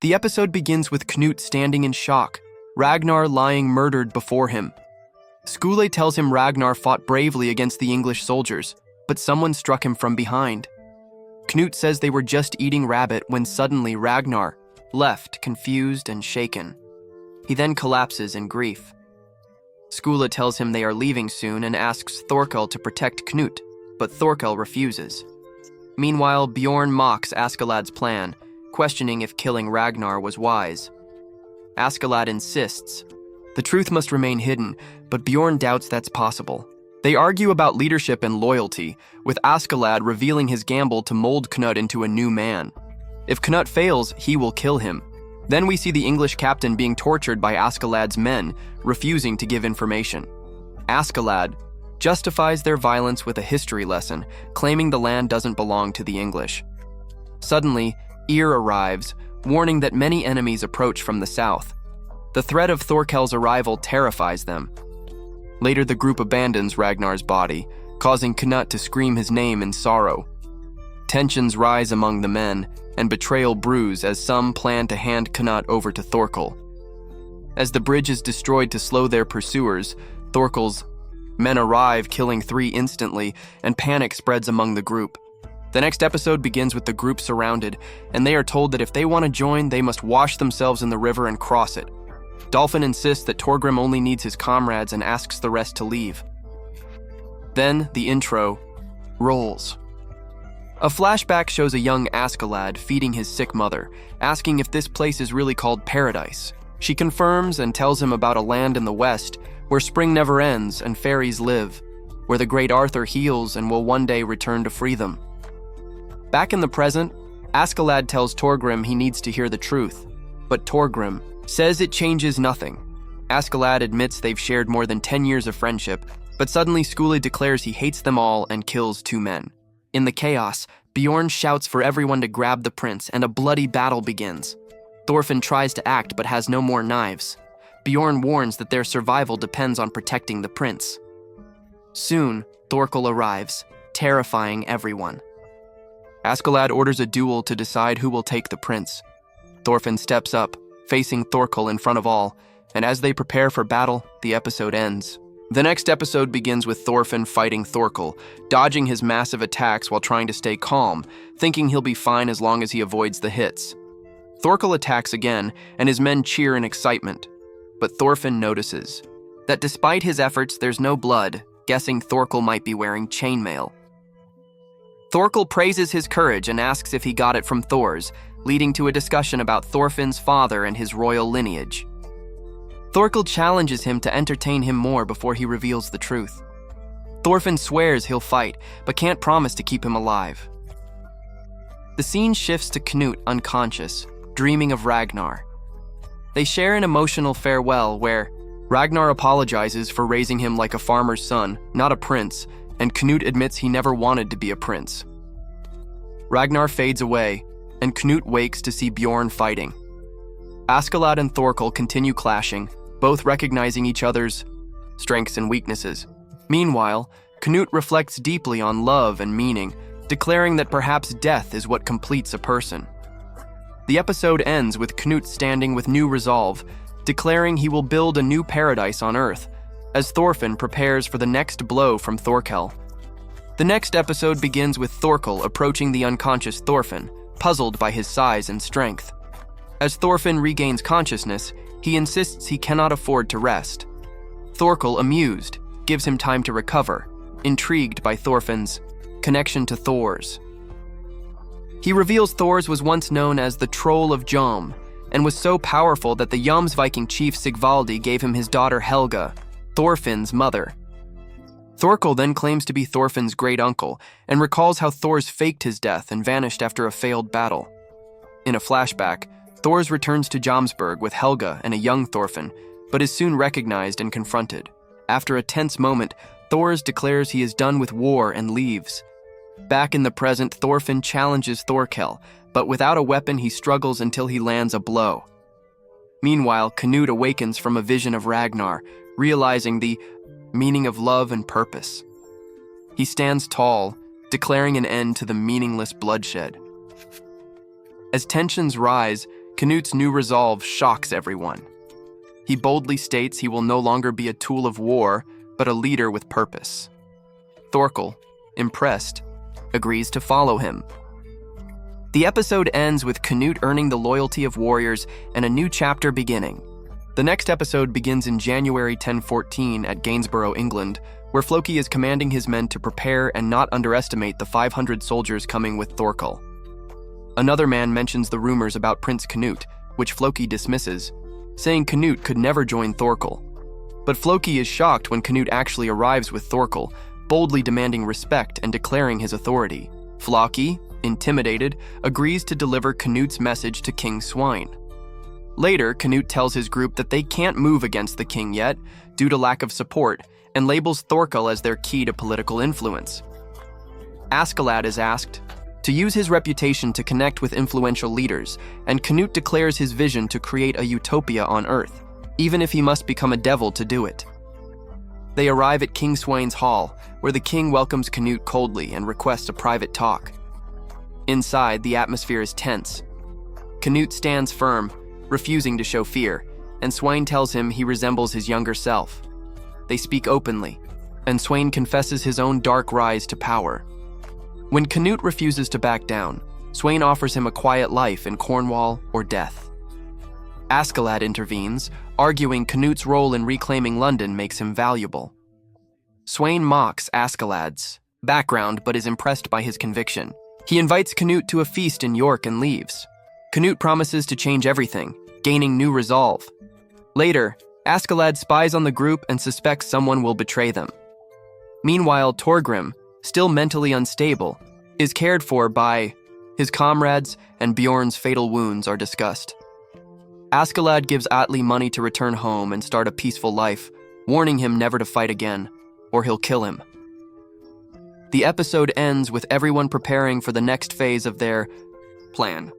The episode begins with Canute standing in shock, Ragnar lying murdered before him. Skule tells him Ragnar fought bravely against the English soldiers, but someone struck him from behind. Canute says they were just eating rabbit when suddenly Ragnar left, confused and shaken. He then collapses in grief. Skule tells him they are leaving soon and asks Thorkel to protect Canute, but Thorkel refuses. Meanwhile, Bjorn mocks Askeladd's plan, questioning if killing Ragnar was wise. Askeladd insists. The truth must remain hidden, but Bjorn doubts that's possible. They argue about leadership and loyalty, with Askeladd revealing his gamble to mold Canute into a new man. If Canute fails, he will kill him. Then we see the English captain being tortured by Askeladd's men, refusing to give information. Askeladd justifies their violence with a history lesson, claiming the land doesn't belong to the English. Suddenly, Eir arrives, warning that many enemies approach from the south. The threat of Thorkel's arrival terrifies them. Later, the group abandons Ragnar's body, causing Canute to scream his name in sorrow. Tensions rise among the men, and betrayal brews as some plan to hand Canute over to Thorkel. As the bridge is destroyed to slow their pursuers, Thorkel's men arrive, killing 3 instantly, and panic spreads among the group. The next episode begins with the group surrounded, and they are told that if they want to join, they must wash themselves in the river and cross it. Dolphin insists that Thorgrim only needs his comrades and asks the rest to leave. Then the intro rolls. A flashback shows a young Askeladd feeding his sick mother, asking if this place is really called paradise. She confirms and tells him about a land in the west where spring never ends and fairies live, where the great Arthur heals and will one day return to free them. Back in the present, Askeladd tells Thorgrim he needs to hear the truth, but Thorgrim says it changes nothing. Askeladd admits they've shared more than 10 years of friendship, but suddenly Skule declares he hates them all and kills 2 men. In the chaos, Bjorn shouts for everyone to grab the prince, and a bloody battle begins. Thorfinn tries to act but has no more knives. Bjorn warns that their survival depends on protecting the prince. Soon, Thorkel arrives, terrifying everyone. Askeladd orders a duel to decide who will take the prince. Thorfinn steps up, facing Thorkel in front of all, and as they prepare for battle, the episode ends. The next episode begins with Thorfinn fighting Thorkel, dodging his massive attacks while trying to stay calm, thinking he'll be fine as long as he avoids the hits. Thorkel attacks again, and his men cheer in excitement. But Thorfinn notices that despite his efforts, there's no blood, guessing Thorkel might be wearing chainmail. Thorkel praises his courage and asks if he got it from Thor's, leading to a discussion about Thorfinn's father and his royal lineage. Thorkel challenges him to entertain him more before he reveals the truth. Thorfinn swears he'll fight, but can't promise to keep him alive. The scene shifts to Canute unconscious, dreaming of Ragnar. They share an emotional farewell where Ragnar apologizes for raising him like a farmer's son, not a prince, and Canute admits he never wanted to be a prince. Ragnar fades away, and Canute wakes to see Bjorn fighting. Askeladd and Thorkel continue clashing, both recognizing each other's strengths and weaknesses. Meanwhile, Canute reflects deeply on love and meaning, declaring that perhaps death is what completes a person. The episode ends with Canute standing with new resolve, declaring he will build a new paradise on Earth, as Thorfinn prepares for the next blow from Thorkel. The next episode begins with Thorkel approaching the unconscious Thorfinn, puzzled by his size and strength. As Thorfinn regains consciousness, he insists he cannot afford to rest. Thorkel, amused, gives him time to recover, intrigued by Thorfinn's connection to Thor's. He reveals Thor's was once known as the Troll of Jom, and was so powerful that the Jomsviking chief Sigvaldi gave him his daughter Helga, Thorfinn's mother. Thorkel then claims to be Thorfinn's great-uncle, and recalls how Thor's faked his death and vanished after a failed battle. In a flashback, Thor's returns to Jomsburg with Helga and a young Thorfinn, but is soon recognized and confronted. After a tense moment, Thor's declares he is done with war and leaves. Back in the present, Thorfinn challenges Thorkel, but without a weapon he struggles until he lands a blow. Meanwhile, Canute awakens from a vision of Ragnar, realizing the meaning of love and purpose. He stands tall, declaring an end to the meaningless bloodshed. As tensions rise, Canute's new resolve shocks everyone. He boldly states he will no longer be a tool of war, but a leader with purpose. Thorkel, impressed, agrees to follow him. The episode ends with Canute earning the loyalty of warriors and a new chapter beginning. The next episode begins in January 1014 at Gainsborough, England, where Floki is commanding his men to prepare and not underestimate the 500 soldiers coming with Thorkel. Another man mentions the rumors about Prince Canute, which Floki dismisses, saying Canute could never join Thorkel. But Floki is shocked when Canute actually arrives with Thorkel, boldly demanding respect and declaring his authority. Floki, intimidated, agrees to deliver Canute's message to King Svein. Later, Canute tells his group that they can't move against the king yet, due to lack of support, and labels Thorkel as their key to political influence. Askeladd is asked to use his reputation to connect with influential leaders, and Canute declares his vision to create a utopia on Earth, even if he must become a devil to do it. They arrive at King Svein's hall, where the king welcomes Canute coldly and requests a private talk. Inside, the atmosphere is tense. Canute stands firm, refusing to show fear, and Svein tells him he resembles his younger self. They speak openly, and Svein confesses his own dark rise to power. When Canute refuses to back down, Svein offers him a quiet life in Cornwall or death. Askeladd intervenes, arguing Canute's role in reclaiming London makes him valuable. Svein mocks Askeladd's background but is impressed by his conviction. He invites Canute to a feast in York and leaves. Canute promises to change everything, gaining new resolve. Later, Askeladd spies on the group and suspects someone will betray them. Meanwhile, Torgrim, still mentally unstable, is cared for by his comrades, and Bjorn's fatal wounds are discussed. Askeladd gives Atli money to return home and start a peaceful life, warning him never to fight again, or he'll kill him. The episode ends with everyone preparing for the next phase of their plan.